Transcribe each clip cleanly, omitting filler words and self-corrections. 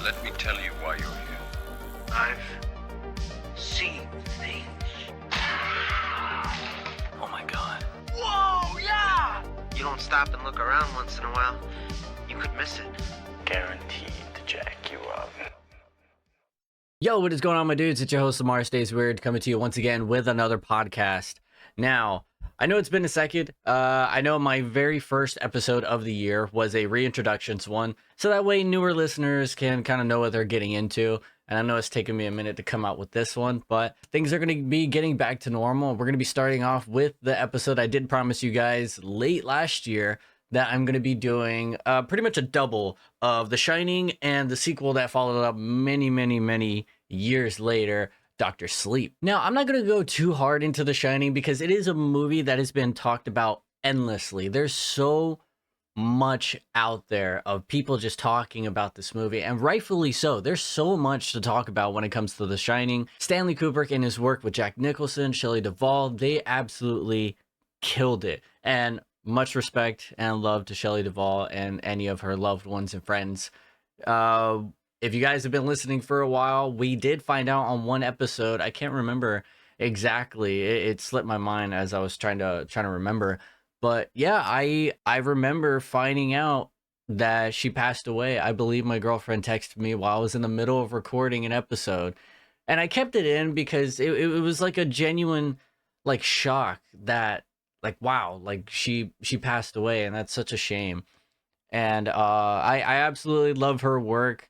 Let me tell you why you're here. I've seen things. Oh my god. Whoa, yeah! You don't stop and look around once in a while, you could miss it. Guaranteed to jack you up. Yo, what is going on, my dudes? It's your host, Lamarstaysweird, coming to you once again with another podcast. Now, I know it's been a second. I know my very first episode of the year was a reintroductions one, so that way newer listeners can kind of know what they're getting into. And I know it's taken me a minute to come out with this one, but things are going to be getting back to normal. We're going to be starting off with the episode I did promise you guys late last year that I'm going to be doing pretty much a double of The Shining and the sequel that followed up many years later, Dr. Sleep. Now, I'm not going to go too hard into The Shining because it is a movie that has been talked about endlessly. There's so much out there of people just talking about this movie, and rightfully so. There's so much to talk about when it comes to The Shining. Stanley Kubrick and his work with Jack Nicholson, Shelley Duvall, they absolutely killed it. And much respect and love to Shelley Duvall and any of her loved ones and friends. If you guys have been listening for a while, we did find out on one episode, I can't remember exactly, it slipped my mind as I was trying to remember, but yeah, I remember finding out that she passed away. I believe my girlfriend texted me while I was in the middle of recording an episode, and I kept it in because it was like a genuine like shock that like, wow, like she passed away, and that's such a shame. And I absolutely love her work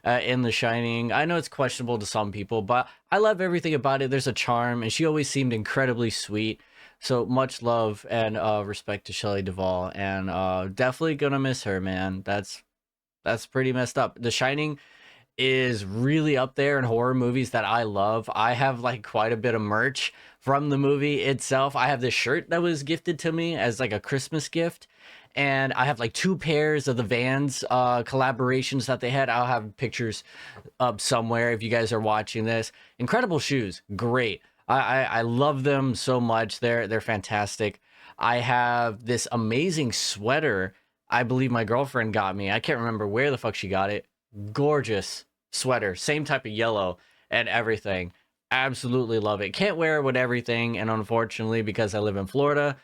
in The Shining. I know it's questionable to some people, but I love everything about it. There's a charm, and she always seemed incredibly sweet. So much love and respect to Shelley Duvall, and definitely gonna miss her, man. That's pretty messed up. The Shining is really up there in horror movies that I love. I have like quite a bit of merch from the movie itself. I have this shirt that was gifted to me as like a Christmas gift, and I have like 2 pairs of the Vans collaborations that they had. I'll have pictures up somewhere if you guys are watching this. Incredible shoes, great. I love them so much. They're fantastic. I have this amazing sweater I believe my girlfriend got me. I can't remember where the fuck she got it. Gorgeous sweater, same type of yellow and everything. Absolutely love it. Can't wear it with everything, and unfortunately, because I live in Florida,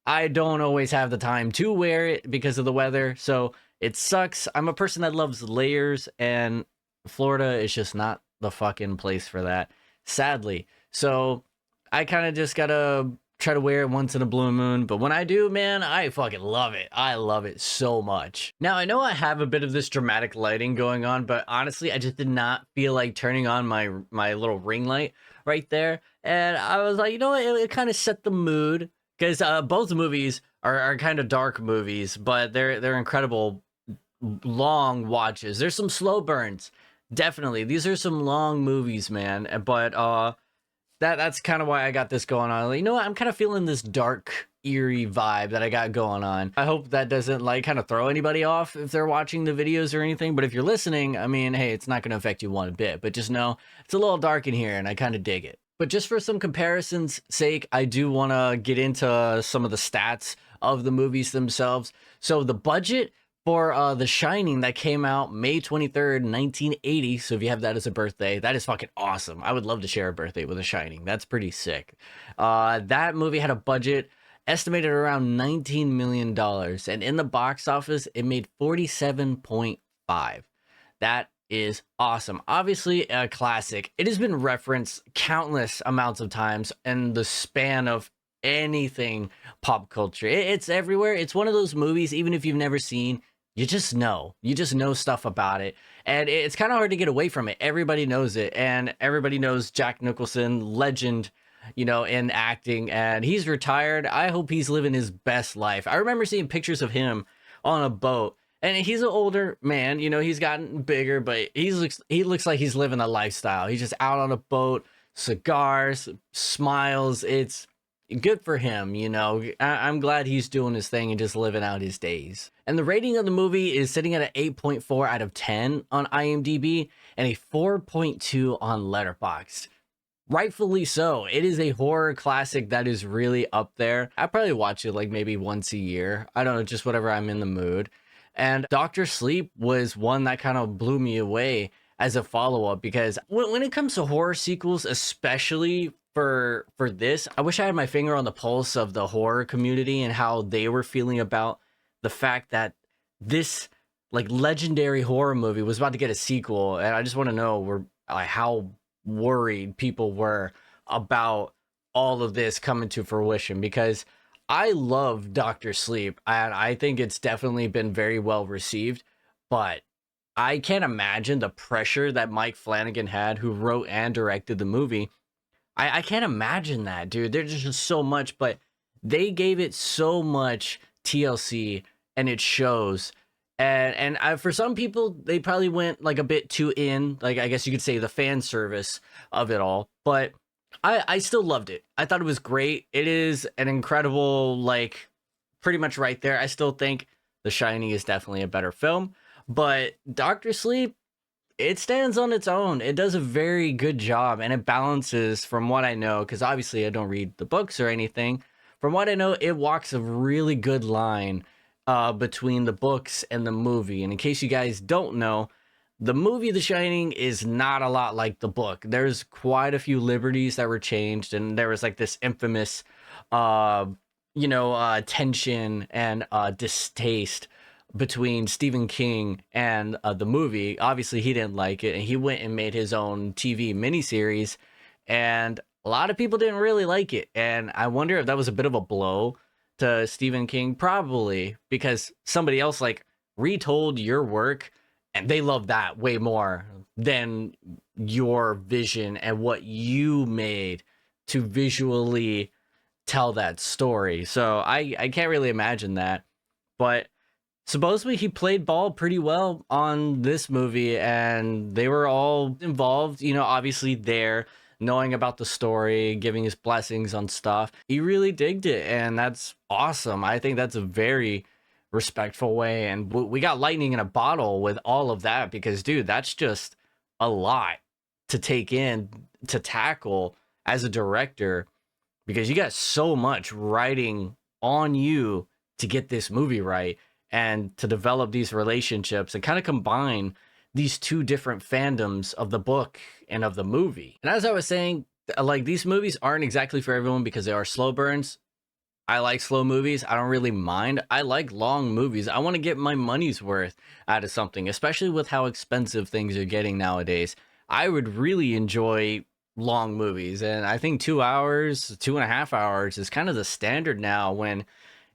I don't always have the time to wear it because of the weather, so it sucks. I'm a person that loves layers, and Florida is just not the fucking place for that, sadly. So I kind of just gotta try to wear it once in a blue moon, but when I do, man, I fucking love it. I love it so much. Now, I know I have a bit of this dramatic lighting going on, but honestly, I just did not feel like turning on my little ring light right there, and I was like, you know what, it kind of set the mood, because both movies are kind of dark movies, but they're incredible long watches. There's some slow burns, definitely. These are some long movies, man, but that's kind of why I got this going on. Like, you know what? I'm kind of feeling this dark, eerie vibe that I got going on. I hope that doesn't like kind of throw anybody off if they're watching the videos or anything. But if you're listening, I mean, hey, it's not going to affect you one bit. But just know it's a little dark in here, and I kind of dig it. But just for some comparisons' sake, I do want to get into some of the stats of the movies themselves. So the budget for The Shining that came out May 23rd, 1980. So if you have that as a birthday, that is fucking awesome. I would love to share a birthday with The Shining. That's pretty sick. That movie had a budget estimated around $19 million. And in the box office, it made 47.5. That is awesome. Obviously a classic. It has been referenced countless amounts of times in the span of anything pop culture. It's everywhere. It's one of those movies, even if you've never seen, you just know stuff about it, and it's kind of hard to get away from it. Everybody knows it, and everybody knows Jack Nicholson, legend, you know, in acting, and he's retired. I hope he's living his best life. I remember seeing pictures of him on a boat, and he's an older man, you know, he's gotten bigger, but he looks like he's living a lifestyle. He's just out on a boat, cigars, smiles. It's good for him, you know. I'm glad he's doing his thing and just living out his days. And the rating of the movie is sitting at an 8.4 out of 10 on IMDb and a 4.2 on Letterboxd. Rightfully so. It is a horror classic that is really up there. I probably watch it like maybe once a year. I don't know, just whatever I'm in the mood. And Dr. Sleep was one that kind of blew me away. as a follow-up, because when it comes to horror sequels, especially for this, I wish I had my finger on the pulse of the horror community and how they were feeling about the fact that this like legendary horror movie was about to get a sequel. And I just want to know how worried people were about all of this coming to fruition, because I love Doctor Sleep and I think it's definitely been very well received, but I can't imagine the pressure that Mike Flanagan had, who wrote and directed the movie. I can't imagine that, dude. There's just so much, but they gave it so much TLC, and it shows. For some people, they probably went like a bit too in, like I guess you could say the fan service of it all. But I still loved it. I thought it was great. It is an incredible, like, pretty much right there. I still think The Shining is definitely a better film, but Doctor Sleep, it stands on its own. It does a very good job, and it balances, from what I know, because obviously I don't read the books or anything. From what I know, it walks a really good line between the books and the movie. And in case you guys don't know, the movie The Shining is not a lot like the book. There's quite a few liberties that were changed, and there was like this infamous, tension and distaste between Stephen King and the movie. Obviously, he didn't like it, and he went and made his own TV miniseries, and a lot of people didn't really like it. And I wonder if that was a bit of a blow to Stephen King, probably because somebody else like retold your work, and they love that way more than your vision and what you made to visually tell that story. So I can't really imagine that, but supposedly he played ball pretty well on this movie, and they were all involved, obviously there, knowing about the story, giving his blessings on stuff. He really digged it, and that's awesome. I think that's a very respectful way, and we got lightning in a bottle with all of that, because, dude, that's just a lot to take in, to tackle as a director, because you got so much writing on you to get this movie right, and to develop these relationships and kind of combine these two different fandoms of the book and of the movie. And as I was saying, like, these movies aren't exactly for everyone because they are slow burns. I like slow movies. I don't really mind. I like long movies. I want to get my money's worth out of something, especially with how expensive things are getting nowadays. I would really enjoy long movies. And I think 2 hours, 2.5 hours is kind of the standard now, when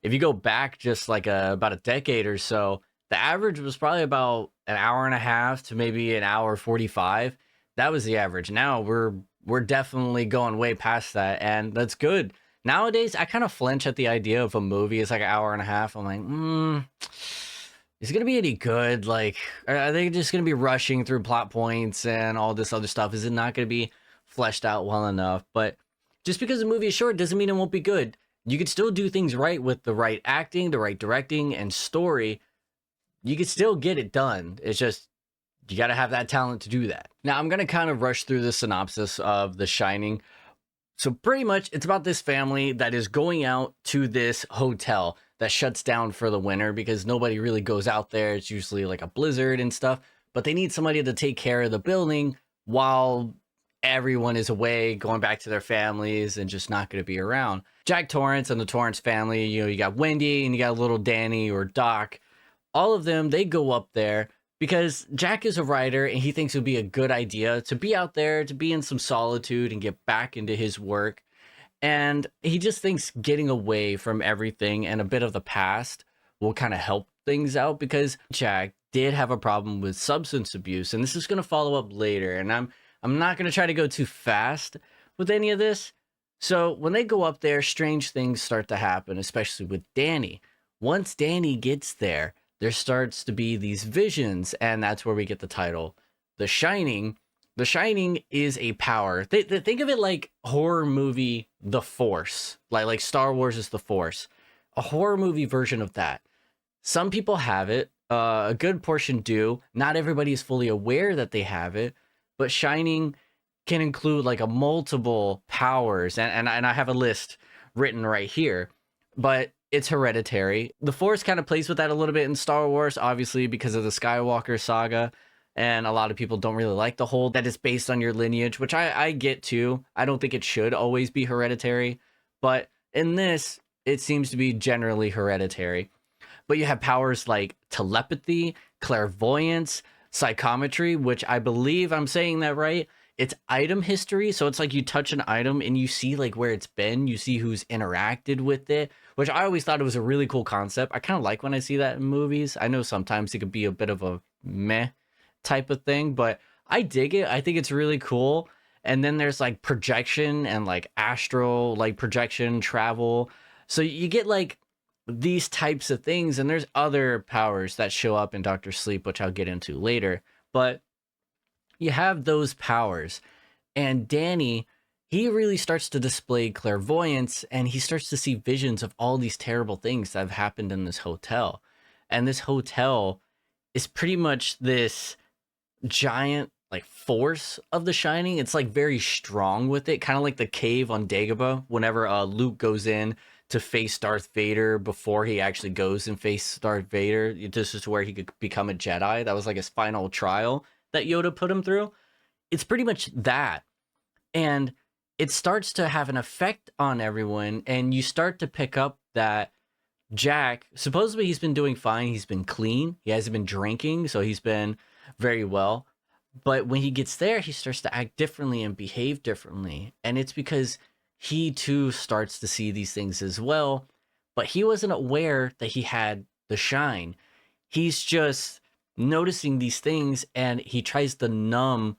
if you go back just like about a decade or so, the average was probably about an hour and a half to maybe an hour 45. That was the average. Now we're definitely going way past that, and that's good. Nowadays, I kind of flinch at the idea of a movie is like an hour and a half. I'm like, is it gonna be any good? Like, are they just gonna be rushing through plot points and all this other stuff? Is it not gonna be fleshed out well enough? But just because a movie is short doesn't mean it won't be good. You could still do things right with the right acting, the right directing, and story. You could still get it done. It's just, you got to have that talent to do that. Now, I'm going to kind of rush through the synopsis of The Shining. So pretty much, it's about this family that is going out to this hotel that shuts down for the winter because nobody really goes out there. It's usually like a blizzard and stuff, but they need somebody to take care of the building while everyone is away, going back to their families and just not going to be around. Jack Torrance and the Torrance family, you got Wendy and you got little Danny or Doc. All of them, they go up there because Jack is a writer and he thinks it would be a good idea to be out there, to be in some solitude and get back into his work. And he just thinks getting away from everything and a bit of the past will kind of help things out, because Jack did have a problem with substance abuse. And this is going to follow up later. And I'm not going to try to go too fast with any of this. So when they go up there, strange things start to happen, especially with Danny. Once Danny gets there, there starts to be these visions, and that's where we get the title, The Shining. The Shining is a power. Think of it like horror movie The Force, like Star Wars is The Force, a horror movie version of that. Some people have it, a good portion do. Not everybody is fully aware that they have it, but Shining can include like a multiple powers, and I have a list written right here, but it's hereditary. The Force kind of plays with that a little bit in Star Wars, obviously because of the Skywalker saga. and a lot of people don't really like the whole that it's based on your lineage, which I get too. I don't think it should always be hereditary, but in this, it seems to be generally hereditary. But you have powers like telepathy, clairvoyance, psychometry, which I believe I'm saying that right. It's item history. So it's like you touch an item and you see like where it's been, you see who's interacted with it, which I always thought it was a really cool concept. I kind of like when I see that in movies. I know sometimes it could be a bit of a meh type of thing, but I dig it. I think it's really cool. And then there's like projection and like astral, like projection, travel. So you get like these types of things, and there's other powers that show up in Doctor Sleep, which I'll get into later. But you have those powers, and Danny, he really starts to display clairvoyance, and he starts to see visions of all these terrible things that have happened in this hotel. And this hotel is pretty much this giant like force of the Shining. It's like very strong with it, kind of like the cave on Dagobah whenever Luke goes in to face Darth Vader before he actually goes and face Darth Vader. This is where he could become a Jedi. That was like his final trial that Yoda put him through. It's pretty much that. And it starts to have an effect on everyone, and you start to pick up that Jack, supposedly he's been doing fine. He's been clean. He hasn't been drinking, so he's been very well. But when he gets there, he starts to act differently and behave differently. And it's because he too starts to see these things as well. But he wasn't aware that he had the shine. He's just noticing these things, and he tries to numb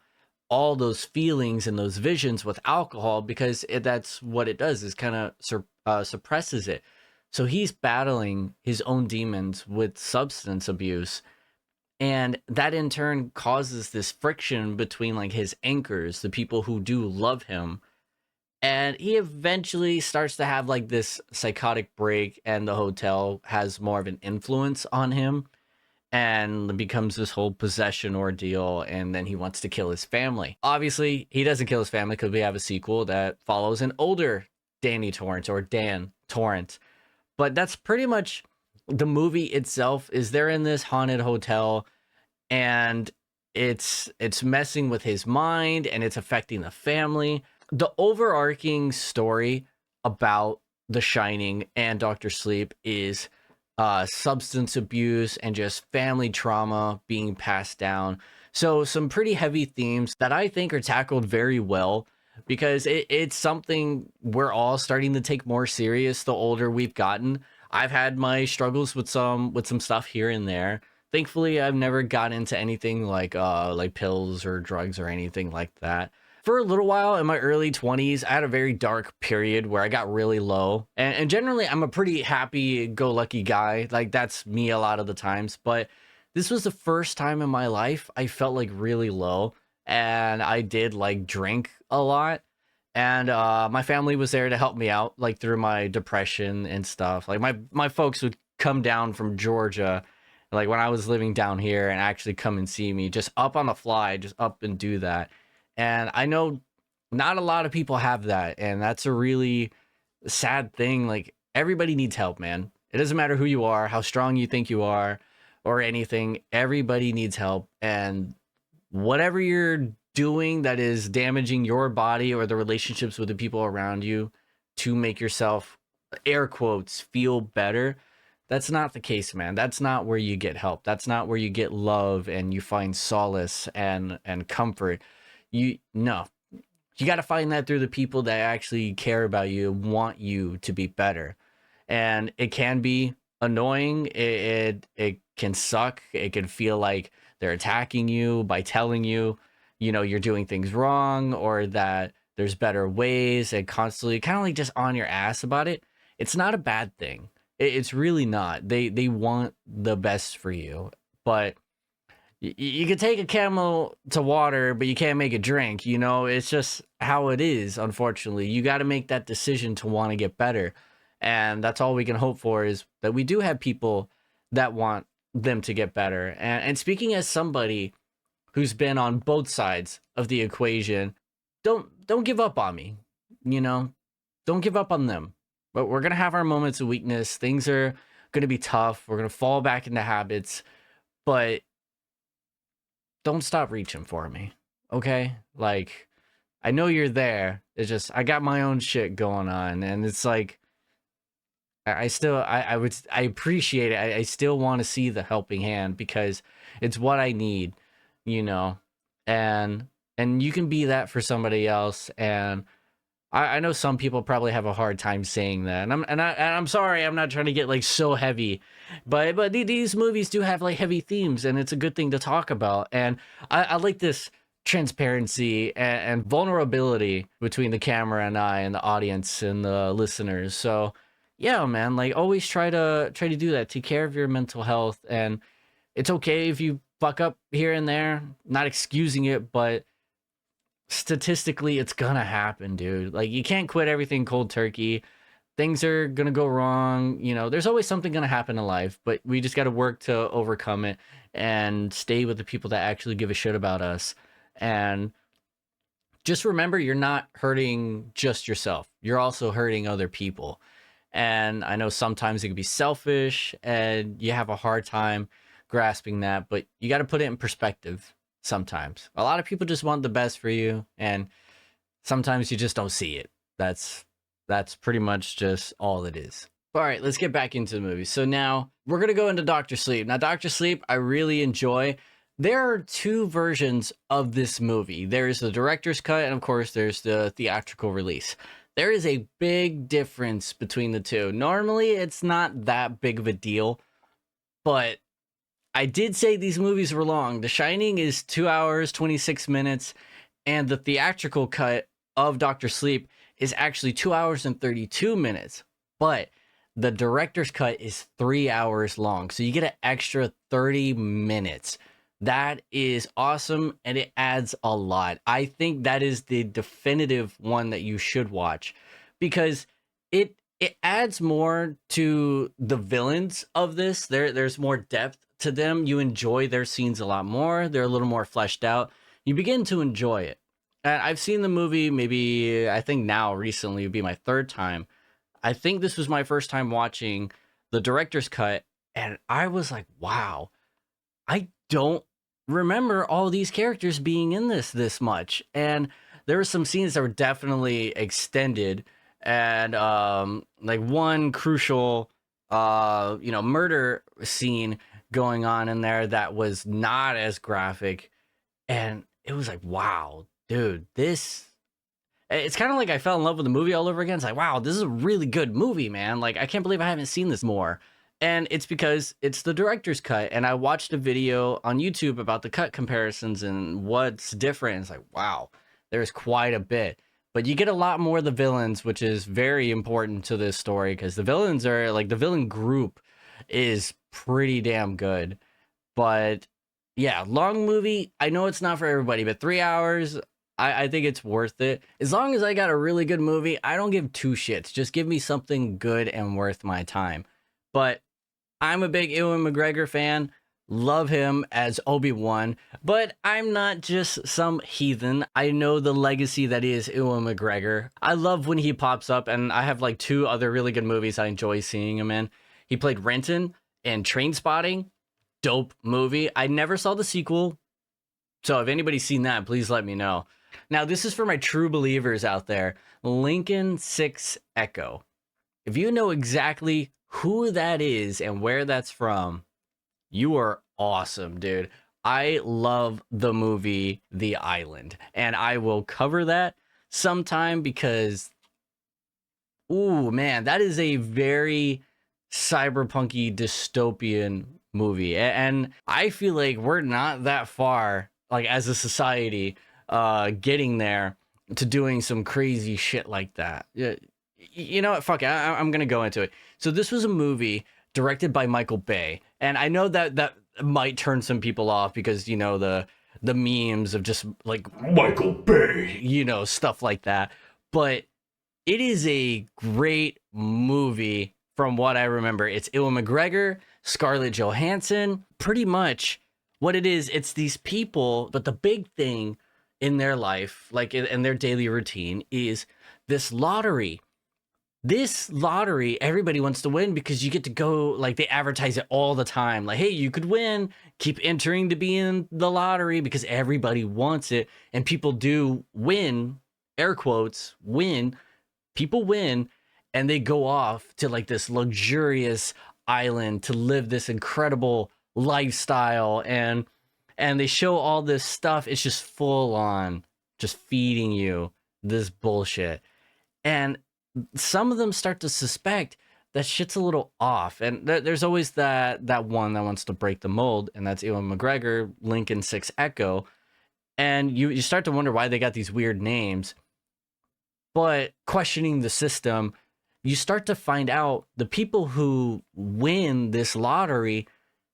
all those feelings and those visions with alcohol, because that's what it does, is kind of suppresses it. So he's battling his own demons with substance abuse, and that in turn causes this friction between like his anchors, the people who do love him. And he eventually starts to have like this psychotic break, and the hotel has more of an influence on him, and it becomes this whole possession ordeal. And then he wants to kill his family. Obviously, he doesn't kill his family because we have a sequel that follows an older Danny Torrance, or Dan Torrance. But that's pretty much the movie itself. Is they're in this haunted hotel, and it's messing with his mind, and it's affecting the family. The overarching story about The Shining and Doctor Sleep is substance abuse and just family trauma being passed down. So some pretty heavy themes that I think are tackled very well, because it's something we're all starting to take more serious the older we've gotten. I've had my struggles with some stuff here and there. Thankfully, I've never got into anything like pills or drugs or anything like that. For a little while in my early 20s, I had a very dark period where I got really low. And generally, I'm a pretty happy-go-lucky guy. Like, that's me a lot of the times. But this was the first time in my life I felt like really low. And I did like drink a lot. And my family was there to help me out, like through my depression and stuff. Like my folks would come down from Georgia, like when I was living down here, and actually come and see me just up on the fly, just up and do that. And I know not a lot of people have that, and that's a really sad thing. Like, everybody needs help, man. It doesn't matter who you are, how strong you think you are, or anything. Everybody needs help, and whatever you're doing that is damaging your body or the relationships with the people around you to make yourself, air quotes, feel better, that's not the case, man. That's not where you get help. That's not where you get love and you find solace and comfort. You got to find that through the people that actually care about you, want you to be better. And it can be annoying. It can suck. It can feel like they're attacking you by telling you, you're doing things wrong, or that there's better ways, and constantly kind of like just on your ass about it. It's not a bad thing. It's really not. They want the best for you, but you can take a camel to water, but you can't make it drink. It's just how it is. Unfortunately, you got to make that decision to want to get better. And that's all we can hope for, is that we do have people that want them to get better. And speaking as somebody who's been on both sides of the equation, don't give up on me. Don't give up on them. But we're going to have our moments of weakness. Things are going to be tough. We're going to fall back into habits, but don't stop reaching for me. Okay? Like, I know you're there. It's just I got my own shit going on, and it's like I still I appreciate it. I still want to see the helping hand because it's what I need, you know. And you can be that for somebody else. And I know some people probably have a hard time saying that. And I'm sorry, I'm not trying to get like so heavy. But these movies do have like heavy themes, and it's a good thing to talk about. And I like this transparency and vulnerability between the camera and I and the audience and the listeners. So yeah, man, like always try to do that. Take care of your mental health, and it's okay if you fuck up here and there. Not excusing it, but statistically it's gonna happen, dude. Like you can't quit everything cold turkey. Things are gonna go wrong, you know. There's always something gonna happen in life, but we just got to work to overcome it and stay with the people that actually give a shit about us. And just remember, you're not hurting just yourself, you're also hurting other people. And I know sometimes it can be selfish and you have a hard time grasping that, but you got to put it in perspective. Sometimes a lot of people just want the best for you, and sometimes you just don't see it. That's pretty much just all it is. All right, let's get back into the movie. So now we're gonna go into Dr. Sleep. Now Dr. Sleep I really enjoy. There are two versions of this movie. There's the director's cut, and of course there's the theatrical release. There is a big difference between the two. Normally it's not that big of a deal, but I did say these movies were long. The Shining is 2 hours, 26 minutes, and the theatrical cut of Dr. Sleep is actually 2 hours and 32 minutes. But the director's cut is 3 hours long, so you get an extra 30 minutes. That is awesome, and it adds a lot. I think that is the definitive one that you should watch, because it adds more to the villains of this. There's more depth to them. You enjoy their scenes a lot more. They're a little more fleshed out. You begin to enjoy it. And I've seen the movie maybe, I think now recently would be my third time. I think this was my first time watching the director's cut, and I was like, wow, I don't remember all these characters being in this much. And there were some scenes that were definitely extended, and like one crucial murder scene going on in there that was not as graphic, and it was like, wow, dude, it's kind of like I fell in love with the movie all over again. It's like, wow, this is a really good movie, man. Like, I can't believe I haven't seen this more. And it's because it's the director's cut, and I watched a video on YouTube about the cut comparisons and what's different. It's like, wow, there's quite a bit. But you get a lot more of the villains, which is very important to this story, because the villains are like, the villain group is pretty damn good. But yeah, long movie. I know it's not for everybody, but 3 hours, I think it's worth it. As long as I got a really good movie, I don't give two shits. Just give me something good and worth my time. But I'm a big Ewan McGregor fan. Love him as Obi-Wan, but I'm not just some heathen. I know the legacy that is Ewan McGregor. I love when he pops up, and I have like two other really good movies I enjoy seeing him in. He played Renton in Trainspotting. Dope movie. I never saw the sequel, so if anybody's seen that, please let me know. Now, this is for my true believers out there. Lincoln 6 Echo. If you know exactly who that is and where that's from, you are awesome, dude. I love the movie The Island, and I will cover that sometime because, ooh, man, that is a very cyberpunky dystopian movie. And I feel like we're not that far, like as a society, getting there to doing some crazy shit like that. You know what? Fuck it. I'm going to go into it. So this was a movie directed by Michael Bay. And I know that might turn some people off because, you know, the memes of just like Michael Bay, you know, stuff like that. But it is a great movie from what I remember. It's Ewan McGregor, Scarlett Johansson. Pretty much what it is, it's these people, but the big thing in their life, like in their daily routine, is this lottery This lottery, everybody wants to win because you get to go, like, they advertise it all the time. Like, hey, you could win. Keep entering to be in the lottery because everybody wants it. And people do win, air quotes, win. People win, and they go off to like this luxurious island to live this incredible lifestyle. And they show all this stuff. It's just full on, just feeding you this bullshit. And some of them start to suspect that shit's a little off. And there's always that one that wants to break the mold, and that's Ewan McGregor, Lincoln 6 Echo. And you start to wonder why they got these weird names. But questioning the system, you start to find out the people who win this lottery,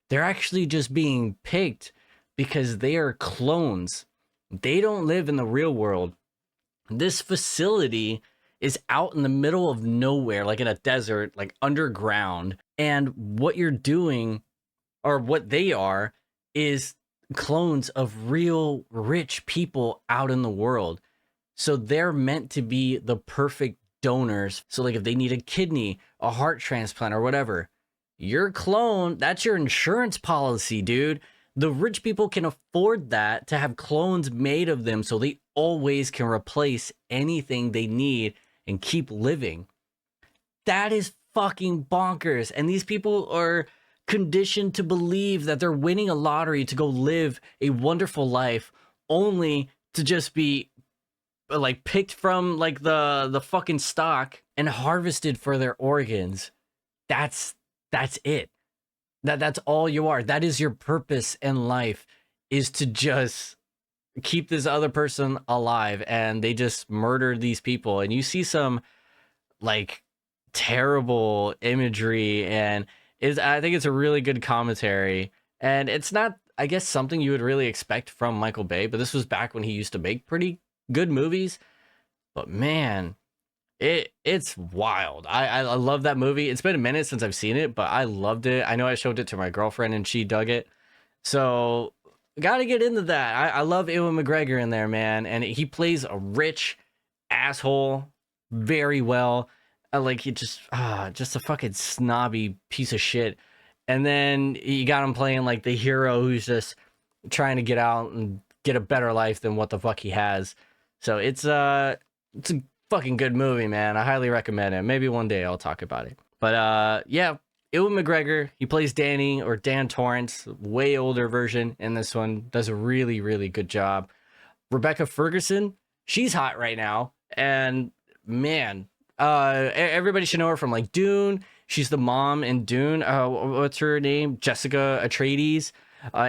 they're actually just being picked because they are clones. They don't live in the real world. This facility is out in the middle of nowhere, like in a desert, like underground. And what you're doing, or what they are, is clones of real rich people out in the world. So they're meant to be the perfect donors. So like if they need a kidney, a heart transplant, or whatever, your clone, that's your insurance policy, dude. The rich people can afford that, to have clones made of them so they always can replace anything they need and keep living. That is fucking bonkers. And these people are conditioned to believe that they're winning a lottery to go live a wonderful life, only to just be like picked from like the fucking stock and harvested for their organs. That's it. That's all you are. That is your purpose in life, is to just keep this other person alive. And they just murder these people. And you see some like terrible imagery, and I think it's a really good commentary. And it's not, I guess, something you would really expect from Michael Bay, but this was back when he used to make pretty good movies. But man, it's wild. I love that movie. It's been a minute since I've seen it, but I loved it. I know I showed it to my girlfriend and she dug it. So gotta get into that. I love Ewan McGregor in there, man. And he plays a rich asshole very well. Like he just a fucking snobby piece of shit. And then you got him playing like the hero who's just trying to get out and get a better life than what the fuck he has. So it's a fucking good movie, man. I highly recommend it. Maybe one day I'll talk about it. But yeah, Ewan McGregor, he plays Danny, or Dan Torrance, way older version in this one. Does a really, really good job. Rebecca Ferguson, she's hot right now. And man, everybody should know her from like Dune. She's the mom in Dune. What's her name? Jessica Atreides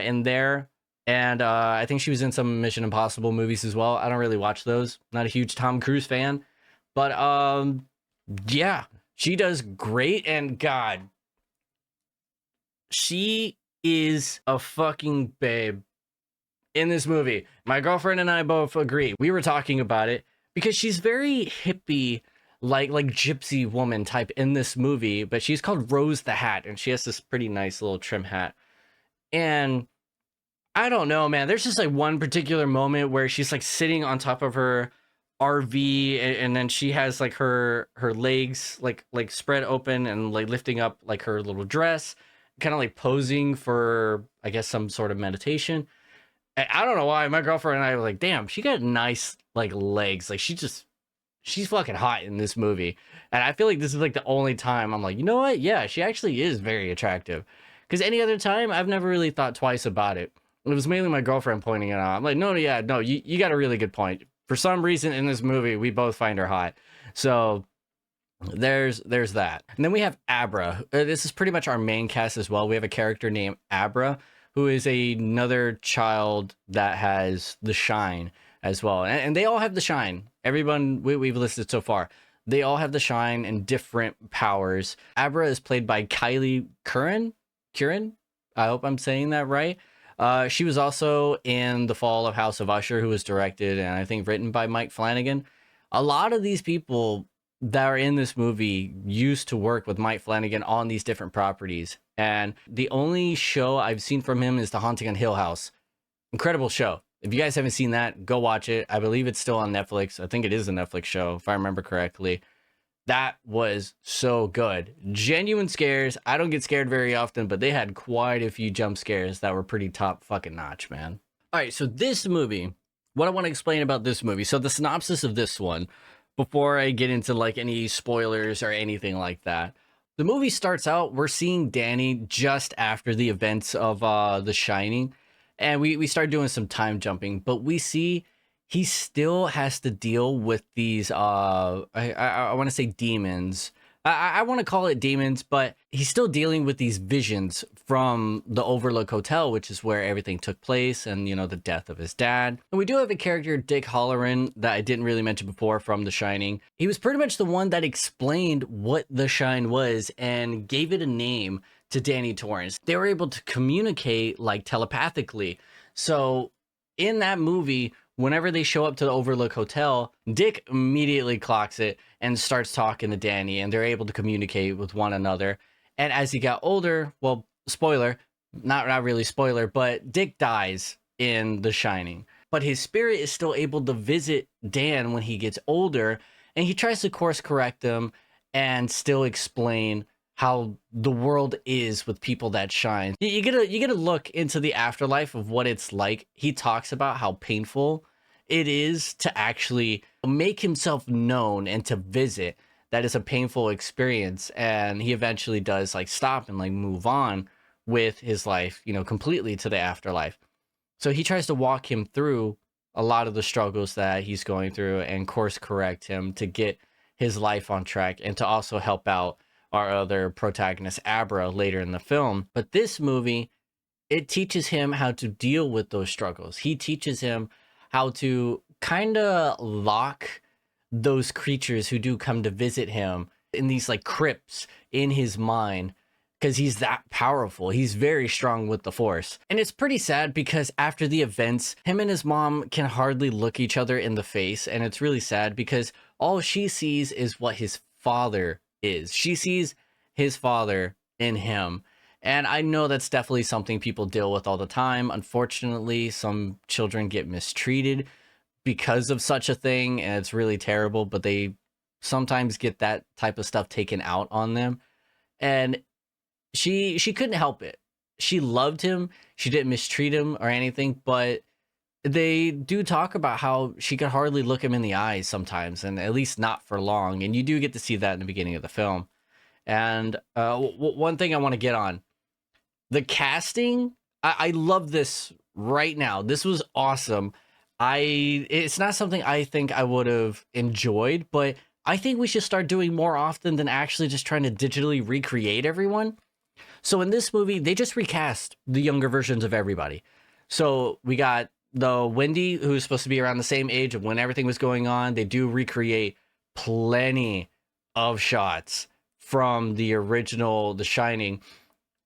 in there. And I think she was in some Mission Impossible movies as well. I don't really watch those. Not a huge Tom Cruise fan. But yeah, she does great. And God, she is a fucking babe in this movie. My girlfriend and I both agree. We were talking about it because she's very hippie, like gypsy woman type in this movie. But she's called Rose the Hat, and she has this pretty nice little trim hat. And I don't know, man. There's just like one particular moment where she's like sitting on top of her RV, and then she has like her legs like spread open and like lifting up like her little dress, kind of like posing for, I guess, some sort of meditation. And I don't know why my girlfriend and I were like, damn, she got nice like legs. Like she's fucking hot in this movie. And I feel like this is like the only time I'm like, you know what? Yeah, she actually is very attractive. Because any other time, I've never really thought twice about it. It was mainly my girlfriend pointing it out. I'm like, no, you got a really good point. For some reason in this movie, we both find her hot. So there's that. And then we have Abra. This is pretty much our main cast as well. We have a character named Abra, who is another child that has the shine as well. And they all have the shine. Everyone we've listed so far, they all have the shine and different powers. Abra is played by Kylie Curran. I hope I'm saying that right. She was also in The Fall of House of Usher, who was directed and I think written by Mike Flanagan. A lot of these people that are in this movie used to work with Mike Flanagan on these different properties. And the only show I've seen from him is The Haunting on Hill House. Incredible show. If you guys haven't seen that, go watch it. I believe it's still on Netflix. I think it is a Netflix show, if I remember correctly. That was so good. Genuine scares. I don't get scared very often, but they had quite a few jump scares that were pretty top fucking notch, man. All right, so this movie, what I want to explain about this movie. So the synopsis of this one, before I get into like any spoilers or anything like that. The movie starts out, we're seeing Danny just after the events of The Shining, and we start doing some time jumping, but we see he still has to deal with these I want to say demons. I want to call it demons, but he's still dealing with these visions from the Overlook Hotel, which is where everything took place, and you know, the death of his dad. And we do have a character, Dick Hallorann, that I didn't really mention before from The Shining. He was pretty much the one that explained what the Shine was and gave it a name to Danny Torrance. They were able to communicate like telepathically. So in that movie, whenever they show up to the Overlook Hotel, Dick immediately clocks it and starts talking to Danny, and they're able to communicate with one another. And as he got older, well, spoiler, not really spoiler, but Dick dies in The Shining. But his spirit is still able to visit Dan when he gets older, and he tries to course correct him and still explain how the world is with people that shine. You get a look into the afterlife of what it's like. He talks about how painful it is to actually make himself known and to visit. That is a painful experience, and he eventually does like stop and like move on with his life, you know, completely to the afterlife. So he tries to walk him through a lot of the struggles that he's going through and course correct him to get his life on track, and to also help out our other protagonist, Abra, later in the film. But this movie, it teaches him how to deal with those struggles. He teaches him how to kind of lock those creatures who do come to visit him in these like crypts in his mind, because he's that powerful. He's very strong with the Force. And it's pretty sad because after the events, him and his mom can hardly look each other in the face. And it's really sad because all she sees is what his father is. She sees his father in him. And I know that's definitely something people deal with all the time. Unfortunately, some children get mistreated because of such a thing, and it's really terrible, but they sometimes get that type of stuff taken out on them. And she couldn't help it. She loved him. She didn't mistreat him or anything, but they do talk about how she could hardly look him in the eyes sometimes, and at least not for long. And you do get to see that in the beginning of the film. And one thing I want to get on, the casting, I love this right now. This was awesome. It's not something I think I would have enjoyed, but I think we should start doing more often than actually just trying to digitally recreate everyone. So in this movie, they just recast the younger versions of everybody. So we got the Wendy, who's supposed to be around the same age of when everything was going on. They do recreate plenty of shots from the original The Shining,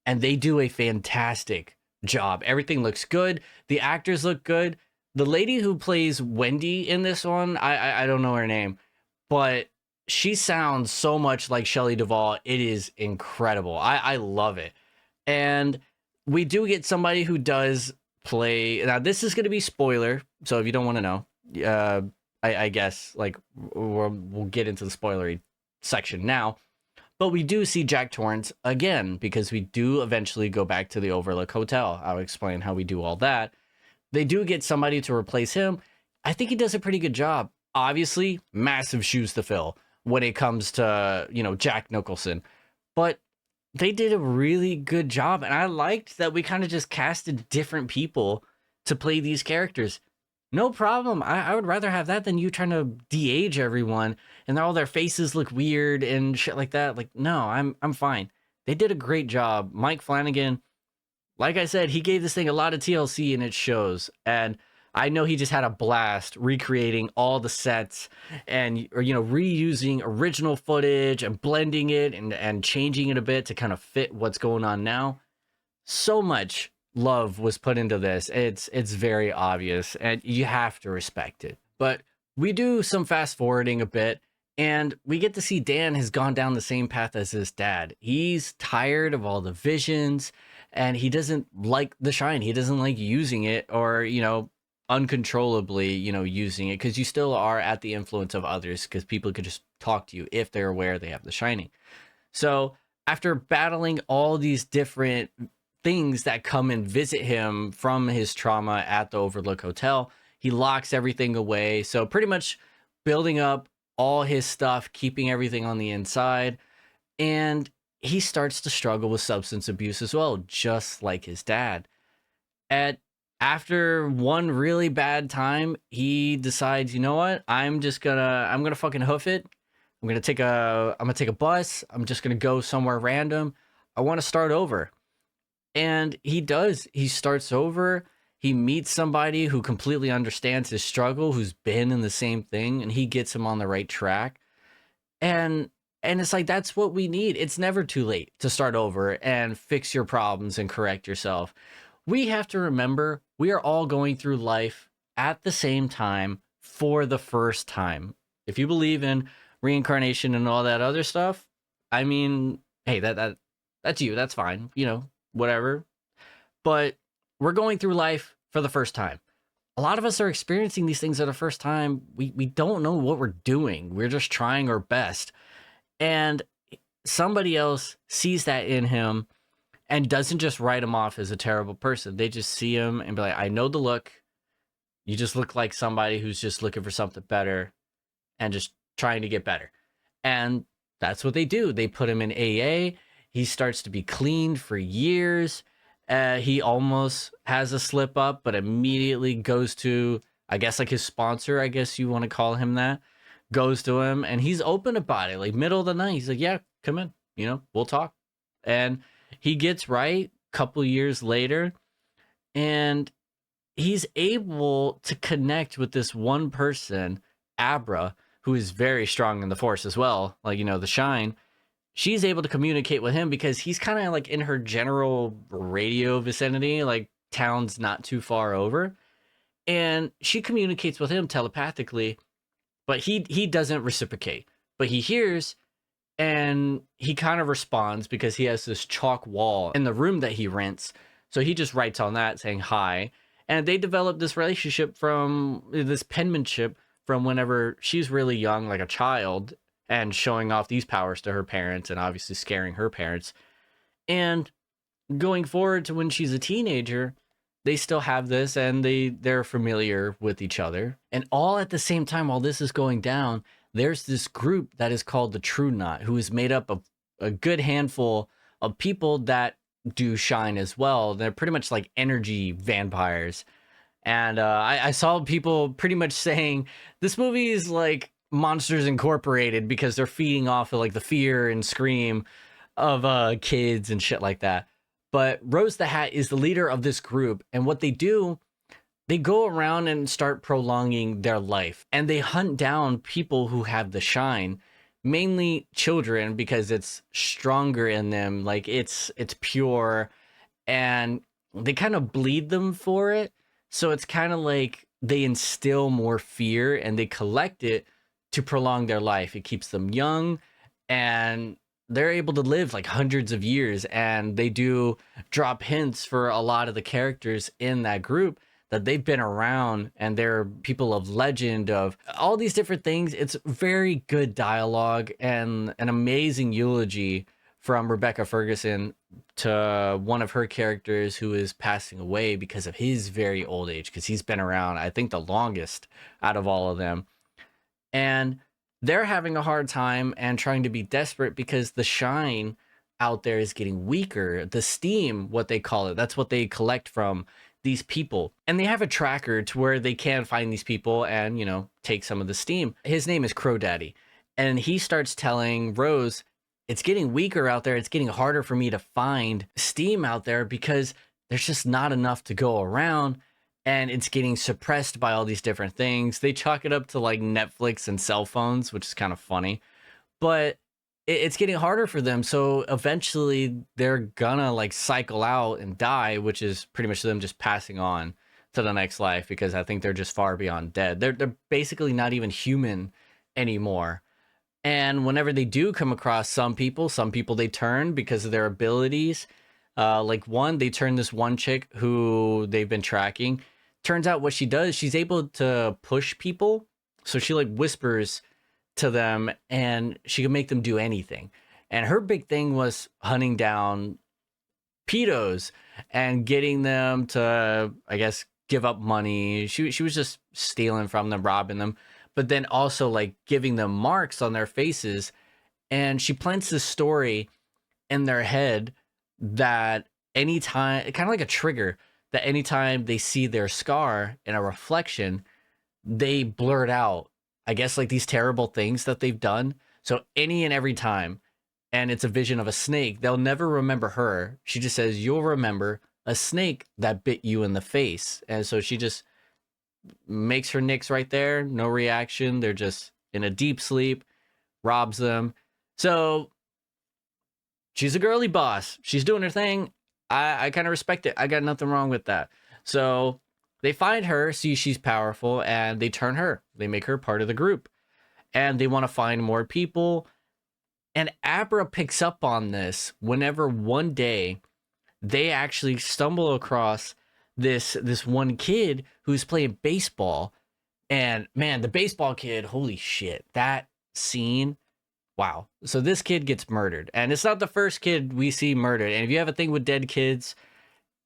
and they do a fantastic job. Everything looks good. The actors look good. The lady who plays Wendy in this one, I don't know her name, but she sounds so much like Shelley Duvall. It is incredible. I love it. And we do get somebody who does play. Now, this is going to be spoiler, so if you don't want to know, I guess like we'll get into the spoilery section now. But we do see Jack Torrance again, because we do eventually go back to the Overlook Hotel. I'll explain how we do all that. They do get somebody to replace him. I think he does a pretty good job. Obviously, massive shoes to fill when it comes to, you know, Jack Nicholson. But they did a really good job. And I liked that we kind of just casted different people to play these characters. No problem. I would rather have that than you trying to de-age everyone and all their faces look weird and shit like that. Like, no, I'm fine. They did a great job. Mike Flanagan, like I said, he gave this thing a lot of TLC and it shows. And I know he just had a blast recreating all the sets and, or, you know, reusing original footage and blending it and changing it a bit to kind of fit what's going on now. So much love was put into this. It's very obvious and you have to respect it. But we do some fast forwarding a bit and we get to see Dan has gone down the same path as his dad. He's tired of all the visions and he doesn't like the Shine. He doesn't like using it or, you know, uncontrollably, you know, using it, because you still are at the influence of others, because people could just talk to you if they're aware they have the shining. So after battling all these different things that come and visit him from his trauma at the Overlook Hotel, he locks everything away. So pretty much building up all his stuff, keeping everything on the inside. And he starts to struggle with substance abuse as well, just like his dad. After one really bad time, he decides, you know what? I'm gonna fucking hoof it. I'm gonna take a bus. I'm just gonna go somewhere random. I want to start over. And he does. He starts over. He meets somebody who completely understands his struggle, who's been in the same thing, and he gets him on the right track. And it's like, that's what we need. It's never too late to start over and fix your problems and correct yourself. We have to remember we are all going through life at the same time for the first time. If you believe in reincarnation and all that other stuff, I mean, hey, that's you. That's fine. You know, whatever. But we're going through life for the first time. A lot of us are experiencing these things for the first time. We don't know what we're doing. We're just trying our best. And somebody else sees that in him and doesn't just write him off as a terrible person. They just see him and be like, I know the look. You just look like somebody who's just looking for something better and just trying to get better. And that's what they do. They put him in AA. He starts to be cleaned for years. He almost has a slip up, but immediately goes to, I guess, like his sponsor, I guess you want to call him that, goes to him, and he's open about it. Like middle of the night, he's like, yeah, come in, you know, we'll talk. And he gets right a couple years later, and he's able to connect with this one person, Abra, who is very strong in the Force as well, like, you know, the Shine. She's able to communicate with him because he's kind of like in her general radio vicinity, like town's not too far over. And she communicates with him telepathically, but he doesn't reciprocate. But he hears, and he kind of responds because he has this chalk wall in the room that he rents. So he just writes on that saying hi. And they develop this relationship from this penmanship from whenever she's really young, like a child, and showing off these powers to her parents and obviously scaring her parents. And going forward to when she's a teenager, they still have this and they're familiar with each other. And all at the same time, while this is going down, there's this group that is called the True Knot, who is made up of a good handful of people that do shine as well. They're pretty much like energy vampires. And I saw people pretty much saying this movie is like Monsters Incorporated because they're feeding off of like the fear and scream of kids and shit like that. But Rose the Hat is the leader of this group, and what they do, they go around and start prolonging their life, and they hunt down people who have the shine, mainly children, because it's stronger in them, like it's pure, and they kind of bleed them for it. So it's kind of like they instill more fear and they collect it to prolong their life. It keeps them young, and they're able to live like hundreds of years. And they do drop hints for a lot of the characters in that group that they've been around and they're people of legend, of all these different things. It's very good dialogue and an amazing eulogy from Rebecca Ferguson to one of her characters who is passing away because of his very old age, because he's been around, I think, the longest out of all of them. And they're having a hard time and trying to be desperate because the shine out there is getting weaker. The steam, what they call it, that's what they collect from these people. And they have a tracker to where they can find these people and, you know, take some of the steam. His name is Crow Daddy. And he starts telling Rose, it's getting weaker out there. It's getting harder for me to find steam out there because there's just not enough to go around. And it's getting suppressed by all these different things. They chalk it up to like Netflix and cell phones, which is kind of funny. But it's getting harder for them. So eventually they're gonna like cycle out and die, which is pretty much them just passing on to the next life, because I think they're just far beyond dead. They're basically not even human anymore. And whenever they do come across some people they turn because of their abilities. Like they turn this one chick who they've been tracking. Turns out what she does, she's able to push people. So she like whispers to them and she could make them do anything. And her big thing was hunting down pedos and getting them to, I guess, give up money. She was just stealing from them, robbing them, but then also like giving them marks on their faces. And she plants this story in their head that anytime, kind of like a trigger, that anytime they see their scar in a reflection, they blurt out, I guess, like these terrible things that they've done. So any and every time, and it's a vision of a snake, they'll never remember her. She just says, you'll remember a snake that bit you in the face. And so she just makes her nicks right there, no reaction. They're just in a deep sleep, robs them. So she's a girly boss. She's doing her thing. I kind of respect it. I got nothing wrong with that. So they find her, see she's powerful, and they turn her. They make her part of the group. And they want to find more people. And Abra picks up on this whenever one day they actually stumble across this one kid who's playing baseball. And man, the baseball kid, holy shit, that scene. Wow. So this kid gets murdered, and it's not the first kid we see murdered. And if you have a thing with dead kids,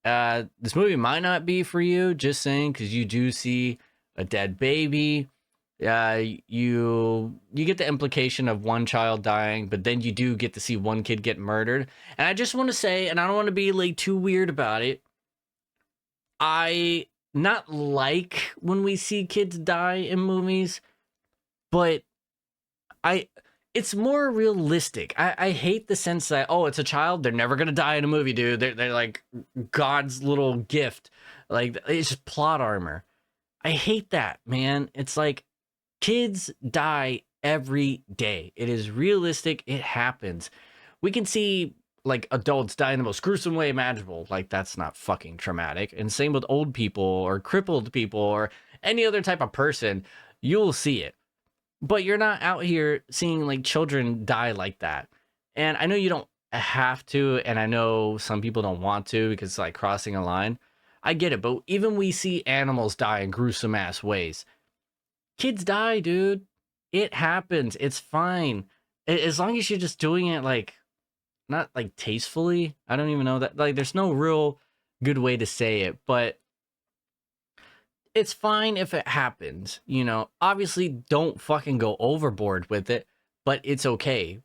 this movie might not be for you, just saying, because you do see a dead baby. You get the implication of one child dying, but then you do get to see one kid get murdered. And I just want to say, and I don't want to be like too weird about it, I not like when we see kids die in movies, but it's more realistic. I hate the sense that, oh, it's a child, they're never gonna die in a movie, dude. They're like God's little gift. Like, it's just plot armor. I hate that, man. It's like kids die every day. It is realistic. It happens. We can see like adults die in the most gruesome way imaginable. Like, that's not fucking traumatic. And same with old people or crippled people or any other type of person. You'll see it. But you're not out here seeing like children die like that. And I know you don't have to, and I know some people don't want to because it's like crossing a line. I get it, but even we see animals die in gruesome ass ways. Kids die, dude. It happens. It's fine. As long as you're just doing it like, not like tastefully. I don't even know that. Like, there's no real good way to say it, but it's fine if it happens, you know. Obviously, don't fucking go overboard with it, but it's okay.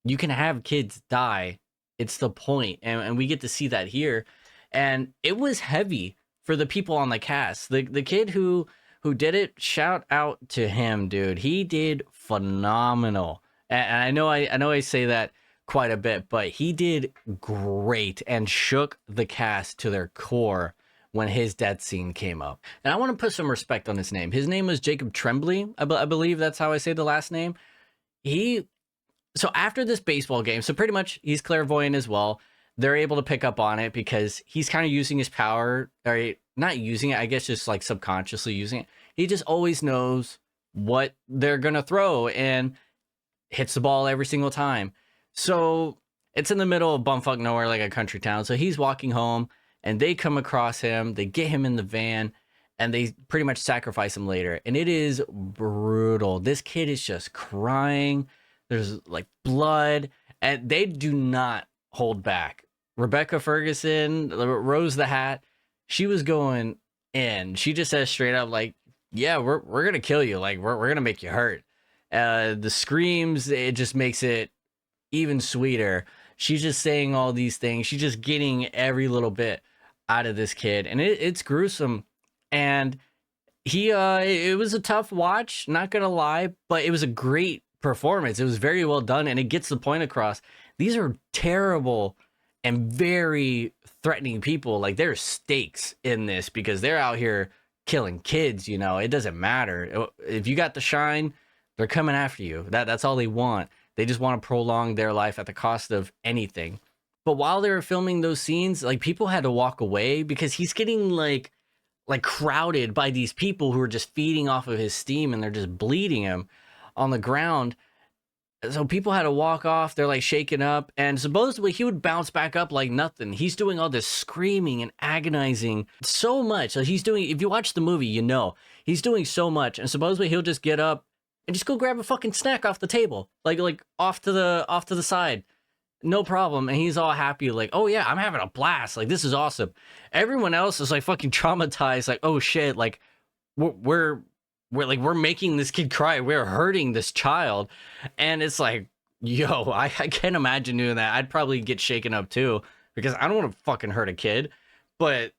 You can have kids die. It's the point, and we get to see that here. And it was heavy for the people on the cast. The kid who did it, shout out to him, dude. He did phenomenal. And I know I say that quite a bit, but he did great and shook the cast to their core when his death scene came up. And I want to put some respect on his name. His name was Jacob Tremblay. I believe that's how I say the last name. So after this baseball game, so pretty much he's clairvoyant as well. They're able to pick up on it because he's kind of using his power, or not using it, I guess just like subconsciously using it. He just always knows what they're going to throw and hits the ball every single time. So it's in the middle of bumfuck nowhere, like a country town. So he's walking home, and they come across him, they get him in the van, and they pretty much sacrifice him later. And it is brutal. This kid is just crying. There's like blood, and they do not hold back. Rebecca Ferguson, Rose the Hat, she was going in. She just says straight up, like, yeah, we're going to kill you. Like, we're going to make you hurt. The screams, it just makes it even sweeter. She's just saying all these things. She's just getting every little bit out of this kid, and it's gruesome. And it was a tough watch, not gonna lie, but it was a great performance. It was very well done, and it gets the point across. These are terrible and very threatening people. Like, there's stakes in this because they're out here killing kids, you know. It doesn't matter if you got the shine, they're coming after you. That's all they want. They just want to prolong their life at the cost of anything. But while they were filming those scenes, like, people had to walk away because he's getting like crowded by these people who are just feeding off of his steam, and they're just bleeding him on the ground. So people had to walk off. They're like shaken up, and supposedly he would bounce back up like nothing. He's doing all this screaming and agonizing so much. So he's doing, if you watch the movie, you know, he's doing so much, and supposedly he'll just get up and just go grab a fucking snack off the table, like off to the side. No problem. And he's all happy, like, oh yeah, I'm having a blast. Like, this is awesome. Everyone else is like fucking traumatized, like, oh shit, like we're we're making this kid cry. We're hurting this child. And it's like, yo, I can't imagine doing that. I'd probably get shaken up too, because I don't want to fucking hurt a kid. But